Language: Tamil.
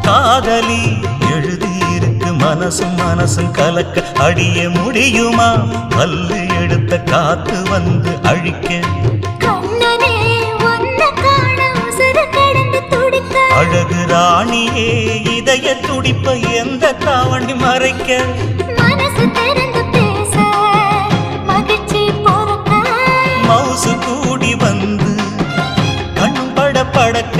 காதலி எழுதியிருக்கு மனசும் மனசும் கலக்க அடிய முடியுமா பல்லு எடுத்த காத்து வந்து அழிக்க அழகு ராணியே இதய துடிப்ப எந்த தாவணி மறைக்க மனசு திறந்து பேச மகிழ்ச்சி போறக்க மவுசு கூடி வந்து கண் பட படக்க